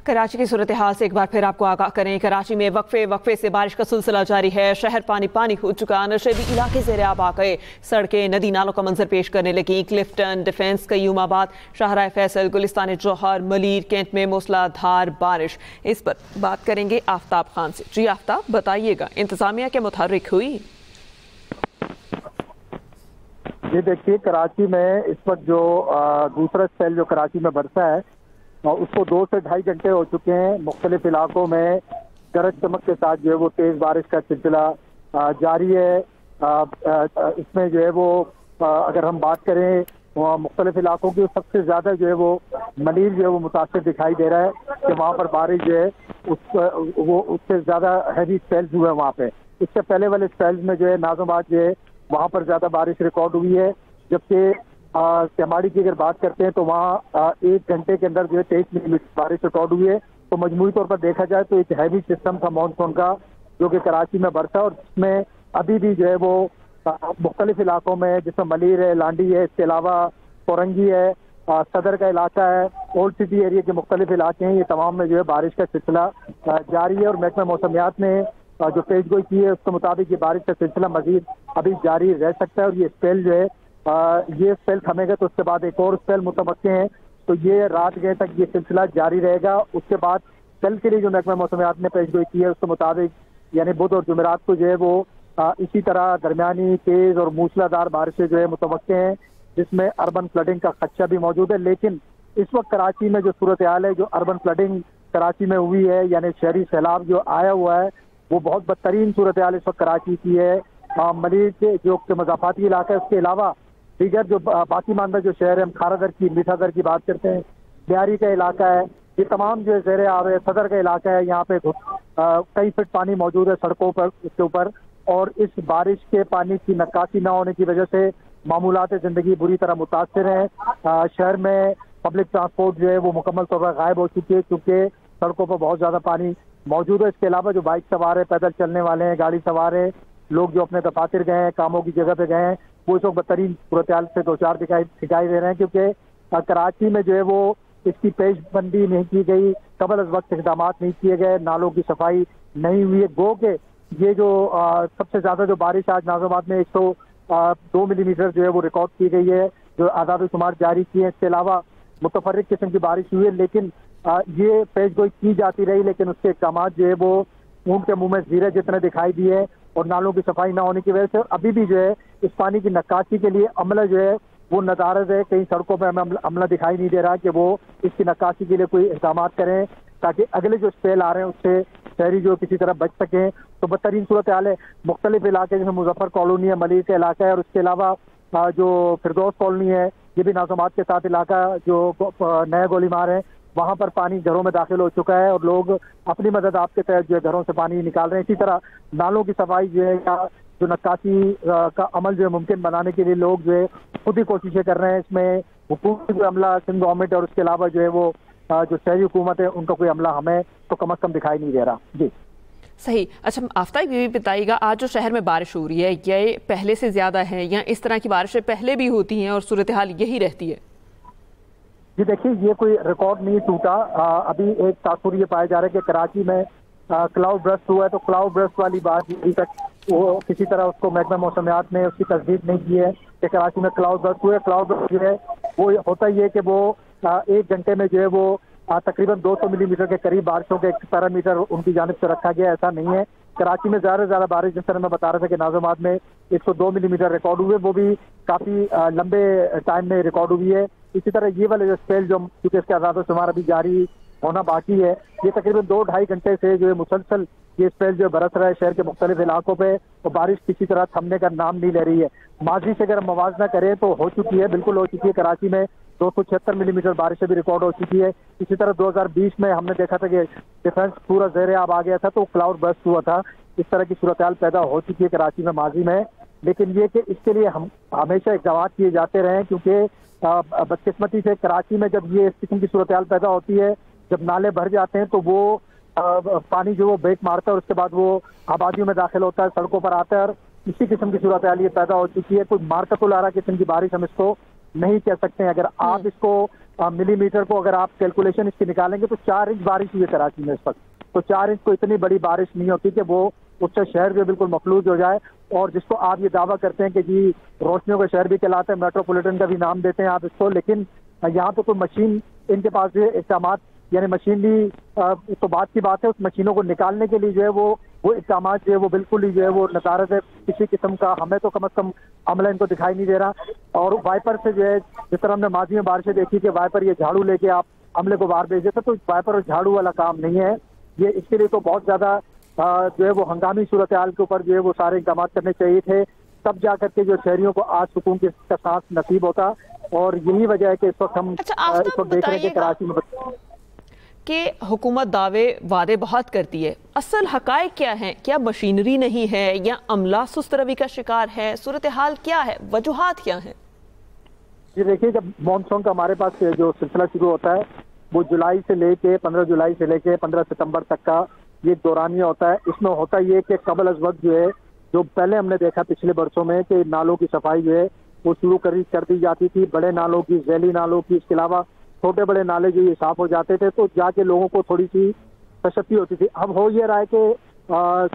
کراچی کی صورتحال سے ایک بار پھر آپ کو آگاہ کریں۔ کراچی میں وقفے سے بارش کا سلسلہ جاری ہے۔ شہر پانی پانی ہو چکا، نشیبی علاقے زیر آب آ گئے، سڑکیں ندی نالوں کا منظر پیش کرنے لگیں۔ کلفٹن، ڈیفنس، قیوم آباد، شاہراہ فیصل، گلستان جوہر، ملیر کینٹ میں موسلا دھار بارش۔ اس پر بات کریں گے آفتاب خان سے۔ جی آفتاب، بتائیے گا انتظامیہ کے متحرک ہوئی؟ یہ دیکھیے، کراچی میں اس وقت جو دوسرا سیل جو کراچی میں برسا ہے اس کو 2 سے 2.5 گھنٹے ہو چکے ہیں۔ مختلف علاقوں میں گرج چمک کے ساتھ جو ہے وہ تیز بارش کا سلسلہ جاری ہے۔ اس میں جو ہے وہ اگر ہم بات کریں مختلف علاقوں کی، سب سے زیادہ جو ہے وہ ملیر جو ہے وہ متاثر دکھائی دے رہا ہے کہ وہاں پر بارش جو ہے اس سے زیادہ ہیوی اسپیلز ہوئے ہیں وہاں پہ۔ اس سے پہلے والے اسپیلز میں جو ہے نازم آباد جو ہے وہاں پر زیادہ بارش ریکارڈ ہوئی ہے، جبکہ سیماڑی کی اگر بات کرتے ہیں تو وہاں 1 گھنٹے کے اندر جو ہے 23 ملی میٹر بارش ریکارڈ ہوئی ہے۔ تو مجموعی طور پر دیکھا جائے تو ایک ہیوی سسٹم تھا مانسون کا جو کہ کراچی میں برسا، اور جس میں ابھی بھی جو ہے وہ مختلف علاقوں میں، جس میں ملیر ہے، لانڈی ہے، اس کے علاوہ فورنگی ہے، صدر کا علاقہ ہے، اولڈ سٹی ایریا کے مختلف علاقے ہیں، یہ تمام میں جو ہے بارش کا سلسلہ جاری ہے۔ اور محکمہ موسمیات نے جو پیش گوئی کی ہے اس کے مطابق یہ بارش کا سلسلہ مزید ابھی جاری رہ سکتا ہے، اور یہ اسپیل جو ہے یہ اسپیل تھمے گا تو اس کے بعد ایک اور اسپیل متوقع ہیں، تو یہ رات گئے تک یہ سلسلہ جاری رہے گا۔ اس کے بعد کل کے لیے جو محکمہ موسمیات نے پیش گوئی کی ہے اس کے مطابق یعنی بدھ اور جمعرات کو جو ہے وہ اسی طرح درمیانی، تیز اور موسلا دھار بارشیں جو ہے متوقع ہیں، جس میں اربن فلڈنگ کا خدشہ بھی موجود ہے۔ لیکن اس وقت کراچی میں جو صورتحال ہے، جو اربن فلڈنگ کراچی میں ہوئی ہے یعنی شہری سیلاب جو آیا ہوا ہے، وہ بہت بدترین صورتحال اس وقت کراچی کی ہے۔ ملیر کے جو مضافاتی علاقہ ہے اس کے علاوہ دیگر جو باقی ماندہ جو شہر ہے، ہم کھارا در کی، میٹھا در کی بات کرتے ہیں، بیاری کا علاقہ ہے، یہ تمام جو ہے زیر آب ہے۔ صدر کا علاقہ ہے، یہاں پہ کئی فٹ پانی موجود ہے سڑکوں پر، اس کے اوپر، اور اس بارش کے پانی کی نکاسی نہ ہونے کی وجہ سے معمولات زندگی بری طرح متاثر ہیں۔ شہر میں پبلک ٹرانسپورٹ جو ہے وہ مکمل طور پر غائب ہو چکی ہے کیونکہ سڑکوں پر بہت زیادہ پانی موجود ہے۔ اس کے علاوہ جو بائک سوار ہے، پیدل چلنے والے ہیں، گاڑی سوار ہیں، لوگ جو اپنے دفاتر گئے ہیں، کاموں کی جگہ پہ گئے ہیں، وہ اس وقت بدترین صورتحال سے دوچار دکھائی دے رہے ہیں، کیونکہ کراچی میں جو ہے وہ اس کی پیش بندی نہیں کی گئی، قبل از وقت اقدامات نہیں کیے گئے، نالوں کی صفائی نہیں ہوئی ہے۔ گو کہ یہ جو سب سے زیادہ جو بارش آج نازم آباد میں 102 ملی میٹر جو ہے وہ ریکارڈ کی گئی ہے، جو اعداد و شمار جاری کیے ہیں۔ اس کے علاوہ متفرق قسم کی بارش ہوئی ہے، لیکن یہ پیش گوئی کی جاتی رہی، لیکن اس کے اقدامات جو ہے وہ اونٹ کے منہ میں زیرے جتنے دکھائی دیے، اور نالوں کی صفائی نہ ہونے کی وجہ سے ابھی بھی جو ہے اس پانی کی نکاسی کے لیے عملہ جو ہے وہ ندارت ہے۔ کئی سڑکوں پہ ہمیں عملہ دکھائی نہیں دے رہا کہ وہ اس کی نکاسی کے لیے کوئی اقدامات کریں تاکہ اگلے جو اسپیل آ رہے ہیں اس سے شہری جو کسی طرح بچ سکیں۔ تو بدترین صورتحال ہے مختلف علاقے، جیسے مظفر کالونی ہے، ملیر کا علاقہ ہے، اور اس کے علاوہ جو فردوس کالونی ہے، یہ بھی نازمات کے ساتھ علاقہ جو نئے گولی مار ہے، وہاں پر پانی گھروں میں داخل ہو چکا ہے، اور لوگ اپنی مدد آپ کے تحت جو ہے گھروں سے پانی نکال رہے ہیں۔ اسی طرح نالوں کی صفائی جو ہے یا جو نکاسی کا عمل جو ہے ممکن بنانے کے لیے لوگ جو ہے خود ہی کوششیں کر رہے ہیں۔ اس میں حکومتی جو عملہ سندھ گورنمنٹ اور اس کے علاوہ جو ہے وہ جو شہری حکومت ہے ان کا کوئی عملہ ہمیں تو کم از کم دکھائی نہیں دے رہا۔ جی صحیح۔ اچھا آفتاب، یہ بھی بتائیے گا، آج جو شہر میں بارش ہو رہی ہے یہ پہلے سے زیادہ ہے یا اس طرح کی بارشیں پہلے بھی ہوتی ہیں اور صورتحال یہی رہتی ہے؟ جی دیکھیے، یہ کوئی ریکارڈ نہیں ٹوٹا۔ ابھی ایک تاثر یہ پایا جا رہا ہے کہ کراچی میں کلاؤڈ برسٹ ہوا ہے، تو کلاؤڈ برسٹ والی بات ابھی تک وہ کسی طرح اس کو محکمہ موسمیات نے اس کی تصدیق نہیں کی ہے کہ کراچی میں کلاؤڈ برسٹ ہوا ہے۔ کلاؤڈ برسٹ جو ہے وہ ہوتا ہی ہے کہ وہ 1 گھنٹے میں جو ہے وہ تقریباً 200 ملی میٹر کے قریب بارشوں کے ایک پیرامیٹر ان کی جانب سے رکھا گیا، ایسا نہیں ہے۔ کراچی میں زیادہ سے زیادہ بارش، جس طرح میں بتا رہا تھا کہ نازم آباد میں 102 ملی میٹر ریکارڈ ہوئے، وہ بھی کافی لمبے ٹائم میں ریکارڈ ہوئی ہے۔ اسی طرح یہ والے جو اسپیل جو کیونکہ اس کے اعداد و شمار ابھی جاری ہونا باقی ہے، یہ تقریباً 2-2.5 گھنٹے سے جو ہے مسلسل یہ اسپیل جو برس رہا ہے شہر کے مختلف علاقوں پہ، اور بارش کسی طرح تھمنے کا نام نہیں لے رہی ہے۔ ماضی سے اگر ہم موازنہ کریں تو ہو چکی ہے، بالکل ہو چکی ہے۔ کراچی میں 276 ملی میٹر بارشیں بھی ریکارڈ ہو چکی ہے۔ اسی طرح 2020 میں ہم نے دیکھا تھا کہ ڈیفنس پورا زیر آب آ گیا تھا تو کلاؤڈ برسٹ ہوا تھا۔ اس طرح کی صورتحال پیدا ہو چکی ہے کراچی میں ماضی میں، لیکن یہ کہ اس کے لیے ہم ہمیشہ اقدامات کیے جاتے رہے، کیونکہ بدقسمتی سے کراچی میں جب یہ اس قسم کی صورتحال پیدا ہوتی ہے، جب نالے بھر جاتے ہیں تو وہ پانی جو وہ بریک مارتا ہے اور اس کے بعد وہ آبادیوں میں داخل ہوتا ہے، سڑکوں پر آتا ہے، اور اسی قسم کی صورتحال یہ پیدا ہو چکی ہے۔ کوئی مارکت الارا قسم کی بارش ہم اس کو نہیں کہہ سکتے ہیں۔ اگر آپ اس کو ملی میٹر کو اگر آپ کیلکولیشن اس کی نکالیں گے تو 4 انچ بارش ہوئی ہے کراچی میں اس وقت. تو 4 انچ کو اتنی بڑی بارش نہیں ہوتی کہ وہ اس سے شہر جو بالکل مفلوج ہو جائے. اور جس کو آپ یہ دعویٰ کرتے ہیں کہ جی روشنیوں کا شہر بھی کہلاتا ہے, میٹروپولیٹن کا بھی نام دیتے ہیں آپ اس کو, لیکن یہاں پہ کوئی مشین ان کے پاس جو ہے اقدامات, یعنی مشینری تو بات کی بات ہے, اس مشینوں کو نکالنے کے لیے جو ہے وہ اقدامات جو ہے وہ بالکل ہی جو ہے وہ نظارت ہے کسی قسم کا, ہمیں تو کم از کم عملہ ان کو دکھائی نہیں دے رہا. اور وائپر سے جو ہے جس طرح ہم نے ماضی میں بارشیں دیکھی کہ وائپر یہ جھاڑو لے کے آپ عملے کو باہر بھیج دیتے, تو وائپر اور جھاڑو والا کام نہیں ہے یہ. اس کے لیے تو بہت زیادہ جو ہے وہ ہنگامی صورتحال کے اوپر جو ہے وہ سارے اقدامات کرنے چاہیے تھے, تب جا کر کے جو شہریوں کو آج سکون کا سانس نصیب ہوتا. اور یہی وجہ ہے کہ اس وقت ہم اس وقت دیکھ رہے ہیں کہ کراچی میں کہ حکومت وعدے بہت کرتی ہے, اصل حقائق کیا ہیں؟ کیا مشینری نہیں ہے یا عملہ سست روی کا شکار ہے؟ صورتحال کیا ہے؟ وجوہات کیا ہیں؟ جی دیکھیے, جب مانسون کا ہمارے پاس جو سلسلہ شروع ہوتا ہے وہ جولائی سے لے کے 15 جولائی سے لے کے 15 ستمبر تک کا یہ دورانیہ ہوتا ہے. اس میں ہوتا یہ کہ قبل از وقت جو ہے, جو پہلے ہم نے دیکھا پچھلے برسوں میں کہ نالوں کی صفائی جو ہے وہ شروع کر دی جاتی تھی, بڑے نالوں کی, ذیلی نالوں کی, اس کے علاوہ چھوٹے بڑے نالے جو یہ صاف ہو جاتے تھے تو جا کے لوگوں کو تھوڑی سی تشفی ہوتی تھی. اب ہو یہ رہا ہے کہ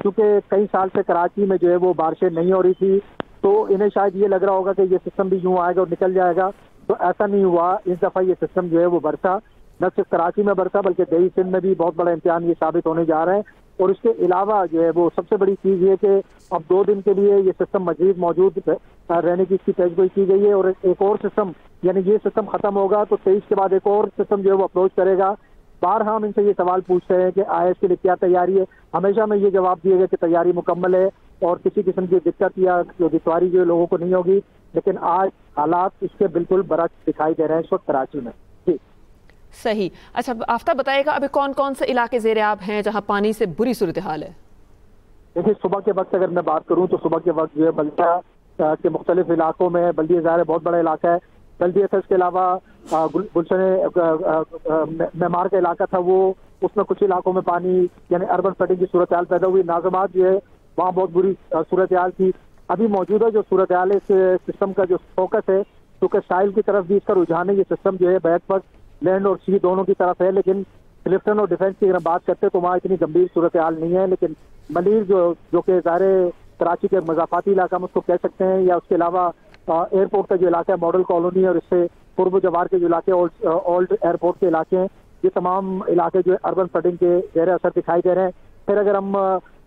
چونکہ کئی سال سے کراچی میں جو ہے وہ بارشیں نہیں ہو رہی تھی تو انہیں شاید یہ لگ رہا ہوگا کہ یہ سسٹم بھی یوں آئے گا اور نکل جائے گا, تو ایسا نہیں ہوا. اس دفعہ یہ سسٹم جو ہے وہ برسا, نہ صرف کراچی میں برسا بلکہ دیہی سندھ میں بھی بہت بڑا امتحان یہ ثابت ہونے جا رہا ہے. اور اس کے علاوہ جو ہے وہ سب سے بڑی چیز یہ کہ اب 2 دن کے لیے یہ سسٹم مزید موجود رہنے کی اس کی پیشگوئی کی گئی ہے. اور ایک اور سسٹم, یعنی یہ سسٹم ختم ہوگا تو 23 کے بعد ایک اور سسٹم جو ہے وہ اپروچ کرے گا. بارہا ہم ان سے یہ سوال پوچھتے ہیں کہ آیا اس کے لیے کیا تیاری ہے. ہمیشہ میں یہ جواب دیے گا کہ تیاری مکمل ہے اور کسی قسم کی دقت یا دشواری جو لوگوں کو نہیں ہوگی. لیکن آج حالات اس کے بالکل برعکس دکھائی دے رہے ہیں اس وقت کراچی میں. صحیح. اچھا آفتاب بتائے گا ابھی کون کون سے علاقے زیر آب ہیں جہاں پانی سے بری صورتحال ہے؟ دیکھیے صبح کے وقت اگر میں بات کروں تو صبح کے وقت جو ہے بلدیہ کے مختلف علاقوں میں, بلدیہ ظاہر بہت بڑا علاقہ ہے, بلدیہ سے اس کے علاوہ گلشن معمار کا علاقہ تھا وہ, اس میں کچھ علاقوں میں پانی یعنی اربن فلڈنگ کی صورتحال پیدا ہوئی. ناظمات جو ہے وہاں بہت بری صورتحال تھی. ابھی موجودہ جو صورتحال ہے اس سسٹم کا جو فوکس ہے کیونکہ ساحل کی طرف بھی اس کا رجحان ہے, یہ سسٹم جو ہے بیک وقت لینڈ اور سی دونوں کی طرف ہے. لیکن کلفٹن اور ڈیفینس کی اگر بات کرتے تو وہاں اتنی گمبھیر صورتحال نہیں ہے. لیکن ملیر جو کہ ظاہر کراچی کے مضافاتی علاقہ ہم اس کو کہہ سکتے ہیں, یا اس کے علاوہ ایئرپورٹ کا جو علاقہ ہے ماڈل کالونی اور اس سے قرب و جوار کے جو علاقے اولڈ ایئرپورٹ کے علاقے ہیں, یہ تمام علاقے جو ہے اربن فلڈنگ کے زیر اثر دکھائی دے رہے ہیں. پھر اگر ہم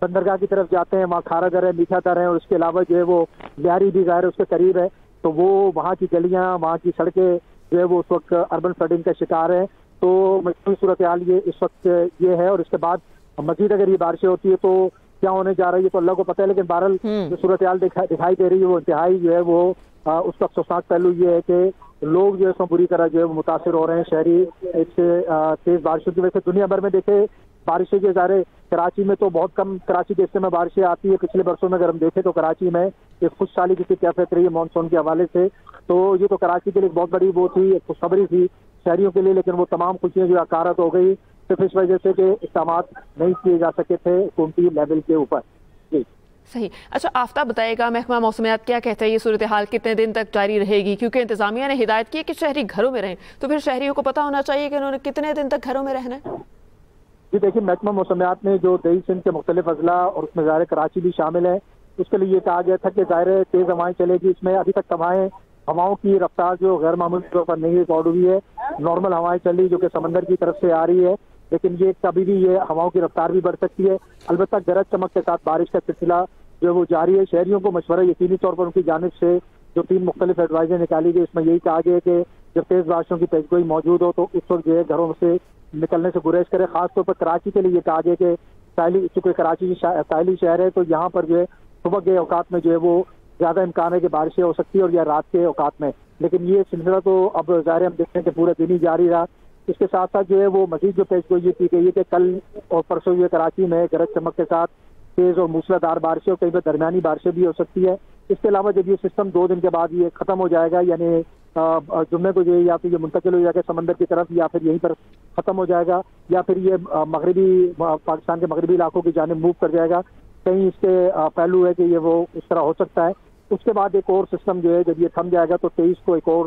بندرگاہ کی طرف جاتے ہیں وہاں کھارا در ہے, میٹھا در ہے, اور اس کے علاوہ جو ہے وہ لیاری بھی ظاہر اس کے قریب ہے, تو وہ وہاں کی گلیاں وہاں کی سڑکیں جو ہے وہ اس وقت اربن فلڈنگ کا شکار ہے. تو مجموعی صورتحال یہ اس وقت یہ ہے. اور اس کے بعد مزید اگر یہ بارشیں ہوتی ہے تو کیا ہونے جا رہی ہے تو اللہ کو پتہ ہے. لیکن بہرحال جو صورتحال دکھائی دے رہی ہے وہ انتہائی جو ہے وہ اس کا افسوسناک پہلو یہ ہے کہ لوگ جو ہے اس میں بری طرح جو ہے وہ متاثر ہو رہے ہیں شہری اس سے تیز بارشوں کی وجہ سے. دنیا بھر میں دیکھے بارشیں جو ظاہر کراچی میں تو بہت کم کراچی کے حصے میں بارشیں آتی ہے. پچھلے برسوں میں اگر ہم دیکھیں تو کراچی میں ایک خوش سالی کی کیفیت رہی ہے مانسون کے حوالے سے. تو یہ تو کراچی کے لیے ایک بہت بڑی وہ تھی, ایک خوشخبری تھی شہریوں کے لیے. لیکن وہ تمام خوشیاں جو عکارت ہو گئی صرف اس وجہ سے کہ اقدامات نہیں کیے جا سکے تھے حکومتی لیول کے اوپر. جی صحیح. اچھا آفتاب بتائے گا محکمہ موسمیات کیا کہتا ہے یہ صورتحال کتنے دن تک جاری رہے گی؟ کیونکہ انتظامیہ نے ہدایت کی ہے کہ شہری گھروں میں رہیں, تو پھر شہریوں کو پتہ ہونا چاہیے کہ انہوں نے کتنے دن تک گھروں میں رہنا ہے. جی دیکھیے محکمہ موسمیات نے جو دیہی سندھ کے مختلف اضلاع اور اس میں ظاہر کراچی بھی شامل ہے اس کے لیے یہ کہا گیا تھا کہ ظاہر تیز ہوائیں چلے گی. اس میں ابھی تک ہواؤں کی رفتار جو غیر معمولی طور پر نہیں ریکارڈ ہوئی ہے. نارمل ہوائیں چلی جو کہ سمندر کی طرف سے آ رہی ہے, لیکن یہ کبھی بھی یہ ہواؤں کی رفتار بھی بڑھ سکتی ہے. البتہ گرج چمک کے ساتھ بارش کا سلسلہ جو وہ جاری ہے. شہریوں کو مشورہ یقینی طور پر ان کی جانب سے جو 3 مختلف ایڈوائزیں نکالی گئی اس میں یہی کہا گیا کہ جب تیز بارشوں کی پیشگوئی موجود ہو تو اس وقت جو ہے گھروں سے نکلنے سے گریز کرے. خاص طور پر کراچی کے لیے یہ کہا گیا کہ چونکہ کراچی ساحلی شہر ہے تو یہاں پر جو ہے صبح کے اوقات میں جو ہے وہ زیادہ امکان ہے کہ بارشیں ہو سکتی ہے اور یا رات کے اوقات میں. لیکن یہ سلسلہ تو اب ظاہر ہم دیکھتے ہیں کہ پورے دن ہی جاری رہا. اس کے ساتھ ساتھ جو ہے وہ مزید جو پیشگوئی یہ کی گئی ہے کہ کل اور پرسوں جو ہے کراچی میں گرج چمک کے ساتھ تیز اور موسلادھار بارشیں اور کئی بار درمیانی بارشیں بھی ہو سکتی ہے. اس کے علاوہ جب یہ سسٹم 2 دن کے بعد یہ ختم ہو جائے گا یعنی جمعے کو جو ہے یا تو یہ منتقل ہو جائے گا سمندر کی طرف یا پھر یہیں پر ختم ہو جائے گا یا پھر یہ مغربی پاکستان کے مغربی علاقوں کی جانب موو کر جائے گا. کہیں اس کے پہلو ہے کہ یہ وہ اس طرح ہو سکتا ہے. اس کے بعد ایک اور سسٹم جو ہے جب یہ تھم جائے گا تو 23 کو ایک اور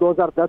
2010